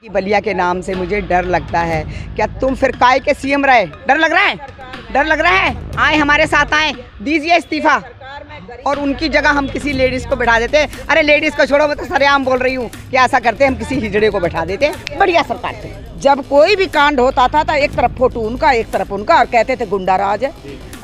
कि बलिया के नाम से मुझे डर लगता है। क्या तुम फिर काय के सीएम रहे? डर लग रहा है? डर लग रहा है? आए हमारे साथ आए, दीजिए इस्तीफा और उनकी जगह हम किसी लेडीज को बैठा देते। अरे लेडीज को छोड़ो, मैं तो सरेआम बोल रही हूँ कि ऐसा करते हम किसी हिजड़े को बैठा देते। बढ़िया सरकार थी। जब कोई भी कांड होता था तो एक तरफ फोटो उनका एक तरफ उनका और कहते थे गुंडा राज है।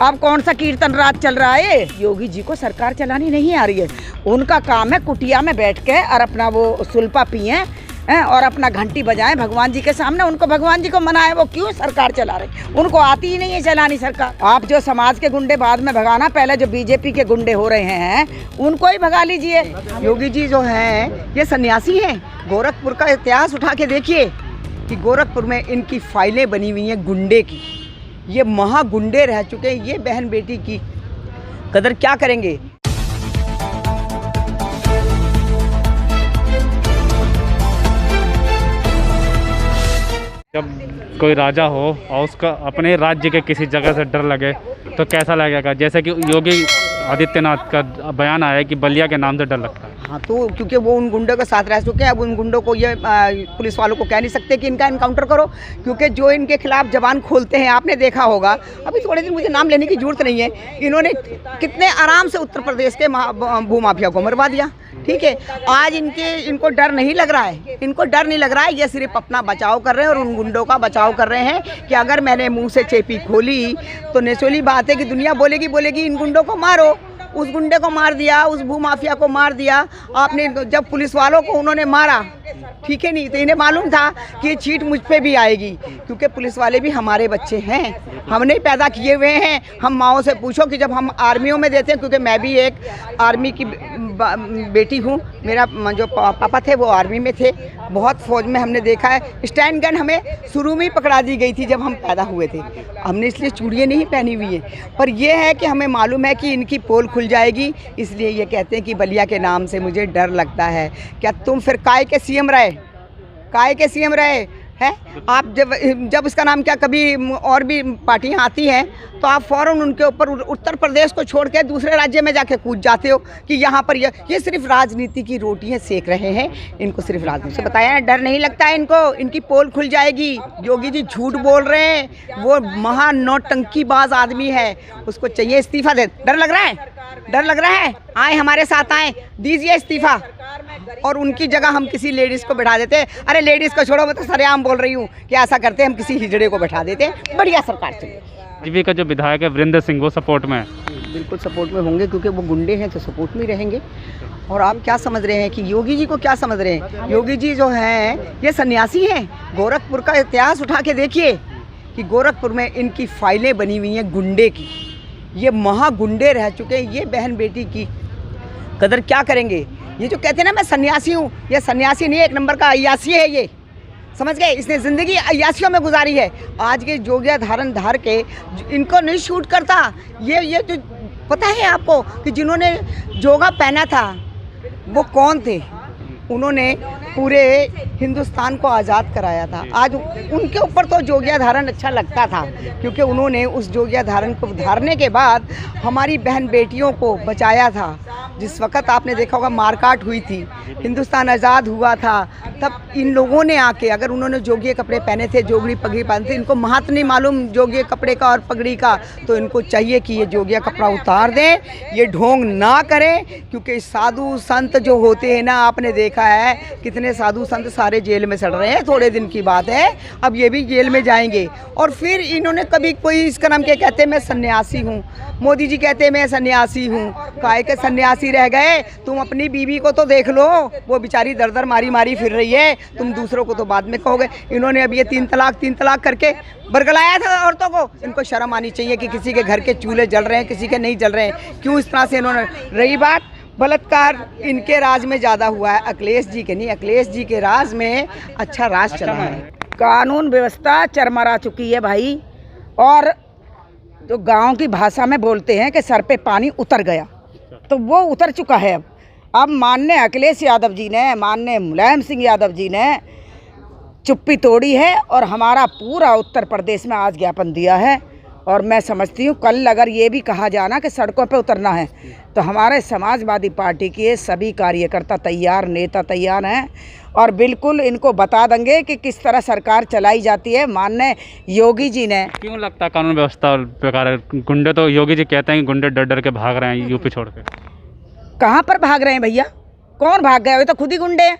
अब कौन सा कीर्तन राज चल रहा है? योगी जी को सरकार चलानी नहीं आ रही है। उनका काम है कुटिया में बैठ के और अपना वो सुल्पा पिए और अपना घंटी बजाएं भगवान जी के सामने। उनको भगवान जी को मनाए, वो क्यों सरकार चला रहे? उनको आती ही नहीं है चलानी सरकार। आप जो समाज के गुंडे बाद में भगाना, पहले जो बीजेपी के गुंडे हो रहे हैं उनको ही भगा लीजिए। योगी जी जो हैं ये सन्यासी हैं। गोरखपुर का इतिहास उठा के देखिए कि गोरखपुर में इनकी फाइलें बनी हुई हैं गुंडे की। ये महागुंडे रह चुके हैं। ये बहन बेटी की कदर क्या करेंगे? जब कोई राजा हो और उसका अपने राज्य के किसी जगह से डर लगे तो कैसा लगेगा? जैसे कि योगी आदित्यनाथ का बयान आया है कि बलिया के नाम से डर लगता है। हाँ, तो क्योंकि वो उन गुंडों के साथ रह चुके हैं। अब उन गुंडों को ये पुलिस वालों को कह नहीं सकते कि इनका इनकाउंटर करो, क्योंकि जो इनके खिलाफ जबान खोलते हैं आपने देखा होगा। अभी थोड़े दिन मुझे नाम लेने की जरूरत नहीं है, इन्होंने कितने आराम से उत्तर प्रदेश के भूमाफिया को मरवा दिया। ठीक है, आज इनको डर नहीं लग रहा है। इनको डर नहीं लग रहा है। ये सिर्फ अपना बचाव कर रहे हैं और उन गुंडों का बचाव कर रहे हैं कि अगर मैंने मुंह से चेपी खोली तो नेचुरली बात है कि दुनिया बोलेगी इन गुंडों को मारो। उस गुंडे को मार दिया, उस भूमाफिया को मार दिया आपने। जब पुलिस वालों को उन्होंने मारा, ठीक है नहीं, तो इन्हें मालूम था कि ये चीट मुझ पे भी आएगी, क्योंकि पुलिस वाले भी हमारे बच्चे हैं, हमने पैदा किए हुए हैं। हम माओ से पूछो कि जब हम आर्मियों में देते हैं, क्योंकि मैं भी एक आर्मी की बेटी हूँ। मेरा जो पापा थे वो आर्मी में थे, बहुत फौज में हमने देखा है। स्टैंड गन हमें शुरू में ही पकड़ा दी गई थी जब हम पैदा हुए थे। हमने इसलिए चूड़ियाँ नहीं पहनी हुई है, पर यह है कि हमें मालूम है कि इनकी पोल खुल जाएगी। इसलिए ये कहते हैं कि बलिया के नाम से मुझे डर लगता है। क्या तुम फिर काय के सीएम रहे? काय के सीएम रहे हैं आप? जब इसका नाम क्या, कभी और भी पार्टियां आती हैं तो आप फ़ौरन उनके ऊपर उत्तर प्रदेश को छोड़ के दूसरे राज्य में जाके कूद जाते हो कि यहाँ पर ये सिर्फ राजनीति की रोटियां सेक रहे हैं। इनको सिर्फ राजनीति से बताया ना, डर नहीं लगता है इनको। इनकी पोल खुल जाएगी। योगी जी झूठ बोल रहे हैं। वो महा नौटंकीबाज आदमी है, उसको चाहिए इस्तीफा दे। डर लग रहा है? डर लग रहा है? आए हमारे साथ आए, दीजिए इस्तीफा और उनकी जगह हम किसी लेडीज को बैठा देते। अरे लेडीज को छोड़ो, मैं तो सरेआम बोल रही हूँ कि ऐसा करते हम किसी हिजड़े को बैठा देते। बढ़िया सरकार थी। बीजेपी का जो विधायक है वीरेंद्र सिंह, वो सपोर्ट में है? बिल्कुल सपोर्ट में होंगे, क्योंकि वो गुंडे हैं तो सपोर्ट में रहेंगे। और आप क्या समझ रहे हैं कि योगी जी को क्या समझ रहे हैं? योगी जी जो हैं ये सन्यासी हैं। गोरखपुर का इतिहास उठा के देखिए कि गोरखपुर में इनकी फाइलें बनी हुई हैं गुंडे की। ये महागुंडे रह चुके हैं। ये बहन बेटी की कदर क्या करेंगे? ये जो कहते हैं ना मैं सन्यासी हूँ, ये सन्यासी नहीं, एक नंबर का अय्यासी है। ये समझ गए? इसने ज़िंदगी अय्यासियों में गुजारी है। आज के जोगिया धार के इनको नहीं शूट करता। ये जो पता है आपको कि जिन्होंने जोगा पहना था वो कौन थे? उन्होंने पूरे हिंदुस्तान को आज़ाद कराया था। आज उनके ऊपर तो जोगिया धारण अच्छा लगता था, क्योंकि उन्होंने उस जोगिया धारण को धारने के बाद हमारी बहन बेटियों को बचाया था। जिस वक़्त आपने देखा होगा मारकाट हुई थी, हिंदुस्तान आज़ाद हुआ था, तब इन लोगों ने आके, अगर उन्होंने जोगिए कपड़े पहने थे, जोगड़ी पगड़ी पहनते, इनको महत्व नहीं मालूम जोगिए कपड़े का और पगड़ी का, तो इनको चाहिए कि ये जोगिया कपड़ा उतार दें, ये ढोंग ना करें। क्योंकि साधु संत जो होते हैं ना, आपने देखा है कितने साधु संत सारे जेल में सड़ रहे हैं। थोड़े दिन की बात है, अब ये भी जेल में जाएंगे। और फिर इन्होंने कभी कोई इसका नाम क्या कहते हैं, मैं सन्यासी हूँ। मोदी जी कहते हैं मैं सन्यासी हूँ। काय के सन्यासी रह गए? तुम अपनी बीवी को तो देख लो, वो बेचारी दर दर मारी फिर रही है। तुम दूसरों को तो बाद में कहोगे। इन्होंने अब ये तीन तलाक करके बरगलाया था औरतों को। इनको शर्म आनी चाहिए कि किसी के घर के चूल्हे जल रहे हैं, किसी के नहीं जल रहे हैं। क्यों इस तरह से इन्होंने? रही बात बलात्कार, इनके राज में ज़्यादा हुआ है, अखिलेश जी के नहीं। अखिलेश जी के राज में अच्छा राज चला है। कानून व्यवस्था चरमरा चुकी है भाई। और जो गांव की भाषा में बोलते हैं कि सर पे पानी उतर गया, तो वो उतर चुका है। अब माननीय अखिलेश यादव जी ने, माननीय मुलायम सिंह यादव जी ने चुप्पी तोड़ी है और हमारा पूरा उत्तर प्रदेश में आज ज्ञापन दिया है और मैं समझती हूँ कल अगर ये भी कहा जाना कि सड़कों पे उतरना है तो हमारे समाजवादी पार्टी के सभी कार्यकर्ता तैयार, नेता तैयार हैं और बिल्कुल इनको बता देंगे कि किस तरह सरकार चलाई जाती है। माननीय योगी जी ने क्यों लगता है कानून व्यवस्था बेकार है? गुंडे तो योगी जी कहते हैं कि गुंडे डर डर के भाग रहे हैं यूपी छोड़ के। कहाँ पर भाग रहे हैं भैया? कौन भाग गया? ये तो खुद ही गुंडे हैं।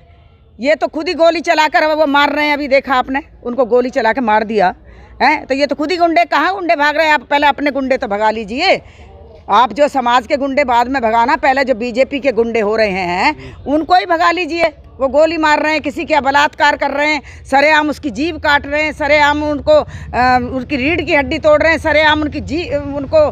ये तो खुद ही गोली चलाकर वो मार रहे हैं। अभी देखा आपने, उनको गोली चला के मार दिया है। तो ये तो खुद ही गुंडे। कहाँ गुंडे भाग रहे हैं? आप पहले अपने गुंडे तो भगा लीजिए। आप जो समाज के गुंडे बाद में भगाना, पहले जो बीजेपी के गुंडे हो रहे हैं उनको ही भगा लीजिए। वो गोली मार रहे हैं, किसी का बलात्कार कर रहे हैं, सरेआम उसकी जीभ काट रहे हैं, सरेआम उनको उसकी रीढ़ की हड्डी तोड़ रहे हैं, सरेआम उनको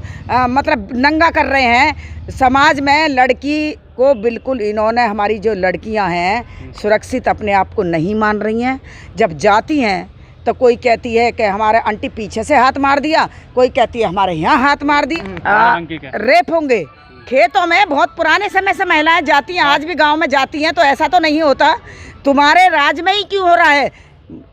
मतलब नंगा कर रहे हैं। समाज में लड़की को बिल्कुल इन्होंने, हमारी जो लड़कियां हैं सुरक्षित अपने आप को नहीं मान रही हैं। जब जाती हैं तो कोई कहती है कि हमारे आंटी पीछे से हाथ मार दिया, कोई कहती है हमारे यहाँ हाथ मार दी। रेप होंगे। खेतों में बहुत पुराने समय से महिलाएं जाती हैं, आज भी गांव में जाती हैं, तो ऐसा तो नहीं होता। तुम्हारे राज में ही क्यों हो रहा है?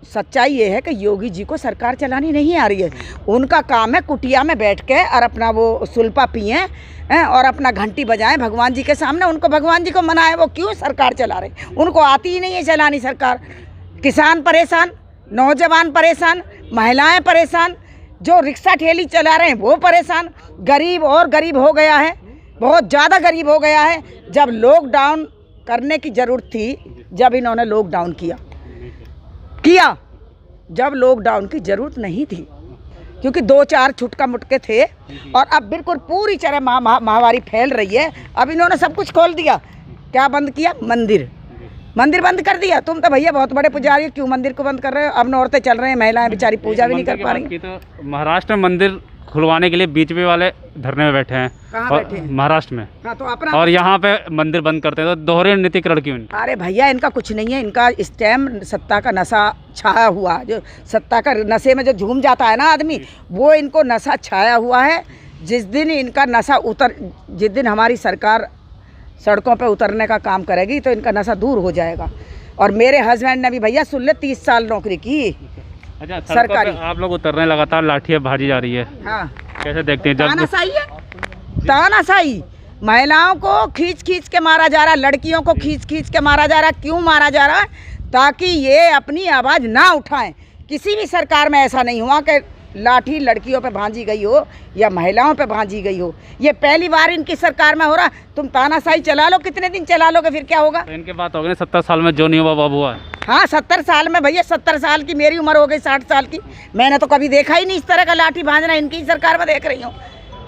सच्चाई ये है कि योगी जी को सरकार चलानी नहीं आ रही है। उनका काम है कुटिया में बैठ के और अपना वो सुल्पा पिएं और अपना घंटी बजाएं भगवान जी के सामने, उनको भगवान जी को मनाएं। वो क्यों सरकार चला रहे? उनको आती ही नहीं है चलानी सरकार। किसान परेशान, नौजवान परेशान, महिलाएं परेशान, जो रिक्शा ठेली चला रहे हैं वो परेशान, गरीब और गरीब हो गया है, बहुत ज़्यादा गरीब हो गया है। जब लॉकडाउन करने की ज़रूरत थी, जब इन्होंने लॉकडाउन किया जब लॉकडाउन की ज़रूरत नहीं थी, क्योंकि 2-4 छुटका मुटके थे और अब बिल्कुल पूरी तरह महामारी फैल रही है। अब इन्होंने सब कुछ खोल दिया। क्या बंद किया? मंदिर बंद कर दिया। तुम तो भैया बहुत बड़े पुजारी, क्यों मंदिर को बंद कर रहे हो? अब औरतें चल रहे हैं, महिलाएं बेचारी पूजा भी नहीं कर पा रही। तो महाराष्ट्र में मंदिर खुलवाने के लिए बीजेपी वाले धरने में बैठे हैं। कहाँ बैठे हैं? महाराष्ट्र में। हाँ, तो अपना और यहाँ पे मंदिर बंद करते हैं, तो दोहरे नीतिकरण क्यों? अरे भैया इनका कुछ नहीं है। इनका इस टाइम सत्ता का नशा छाया हुआ, जो सत्ता का नशे में जो झूम जाता है ना आदमी, वो इनको नशा छाया हुआ है। जिस दिन हमारी सरकार सड़कों पे उतरने का काम करेगी तो इनका नशा दूर हो जाएगा। और मेरे हस्बैंड ने भी भैया सुन ले 30 साल नौकरी की। अच्छा, सरकारी। आप लोग उतर रहे हैं, लगातार लाठियाँ भाजी जा रही है। हाँ, कैसे देखते हैं? तानाशाही महिलाओं को खींच के मारा जा रहा है, लड़कियों को खींच के मारा जा रहा है। क्यों मारा जा रहा है? ताकि ये अपनी आवाज़ ना उठाएं। किसी भी सरकार में ऐसा नहीं हुआ कि लाठी लड़कियों पे भांजी गई हो या महिलाओं पे भांजी गई हो। ये पहली बार इनकी सरकार में हो रहा। तुम तानाशाही चला लो, कितने दिन चला लोगे, फिर क्या होगा? तो इनके बात हो गई 70 साल में जो नहीं हुआ वो हुआ। हाँ, 70 साल में भैया, 70 साल की मेरी उम्र हो गई 60 साल की। मैंने तो कभी देखा ही नहीं इस तरह का लाठी भांजना। इनकी सरकार में देख रही हूँ,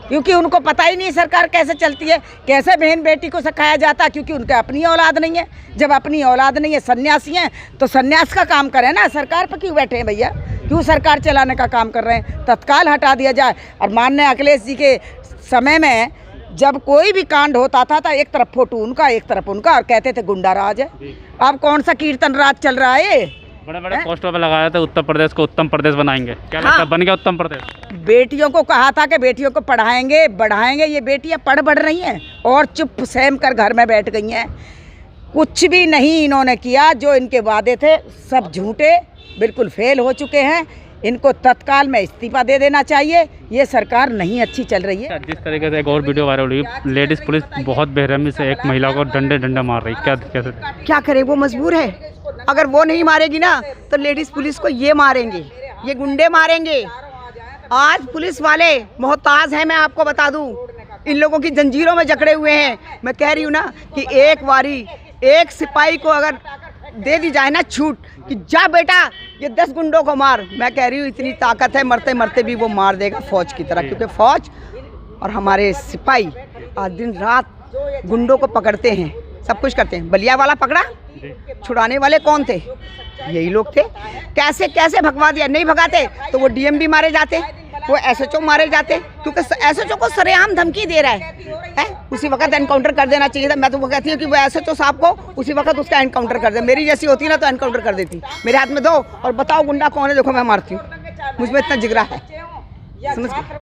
क्योंकि उनको पता ही नहीं सरकार कैसे चलती है, कैसे बहन बेटी को सिखाया जाता, क्योंकि उनके अपनी औलाद नहीं है। जब अपनी औलाद नहीं है, सन्यासी हैं, तो सन्यास का काम करें ना। सरकार पर क्यों बैठे हैं भैया? क्यों सरकार चलाने का काम कर रहे हैं? तत्काल हटा दिया जाए। और माननीय अखिलेश जी के समय में जब कोई भी कांड होता था तो एक तरफ फोटो उनका, एक तरफ उनका, और कहते थे गुंडा राज है। अब कौन सा कीर्तन राज चल रहा है? बड़े बड़े पोस्टर पर लगाया था उत्तर प्रदेश को उत्तम प्रदेश बनाएंगे। क्या लगता है, बन गया उत्तम प्रदेश? बेटियों को कहा था कि बेटियों को पढ़ाएंगे बढ़ाएंगे। ये बेटियां बढ़ रही हैं और चुप सहम कर घर में बैठ गई हैं। कुछ भी नहीं इन्होंने किया। जो इनके वादे थे सब झूठे, बिल्कुल फेल हो चुके हैं। इनको तत्काल में इस्तीफा दे देना चाहिए। ये सरकार नहीं अच्छी चल रही है। जिस तरीके से एक और वीडियो वायरल हुई, लेडीज पुलिस बहुत बेरहमी से एक महिला को डंडा मार रही। क्या करे? वो मजबूर है। अगर वो नहीं मारेगी ना तो लेडीज पुलिस को ये मारेंगे, ये गुंडे मारेंगे। आज पुलिस वाले मोहताज हैं, मैं आपको बता दूं। इन लोगों की जंजीरों में जकड़े हुए हैं। मैं कह रही हूँ ना कि एक बारी एक सिपाही को अगर दे दी जाए ना छूट कि जा बेटा ये 10 गुंडों को मार, मैं कह रही हूँ इतनी ताकत है, मरते मरते भी वो मार देगा फौज की तरह। क्योंकि फौज और हमारे सिपाही आज दिन रात गुंडों को पकड़ते हैं, सब कुछ करते हैं। बलिया वाला पकड़ा, छुड़ाने वाले कौन थे? यही लोग थे। कैसे कैसे भगवा दिया। नहीं भगाते तो वो डीएम भी मारे जाते, वो एसएचओ मारे जाते, क्योंकि एसएचओ को सरेआम धमकी दे रहा है। उसी वक्त एनकाउंटर कर देना चाहिए था। मैं तो वो कहती हूँ कि वो एसएचओ साहब को उसी वक्त उसका एनकाउंटर कर दे। मेरी जैसी होती ना तो एनकाउंटर कर देती। मेरे हाथ में दो और बताओ गुंडा कौन है, देखो मैं मारती हूँ। मुझ में इतना जिगरा है, समझ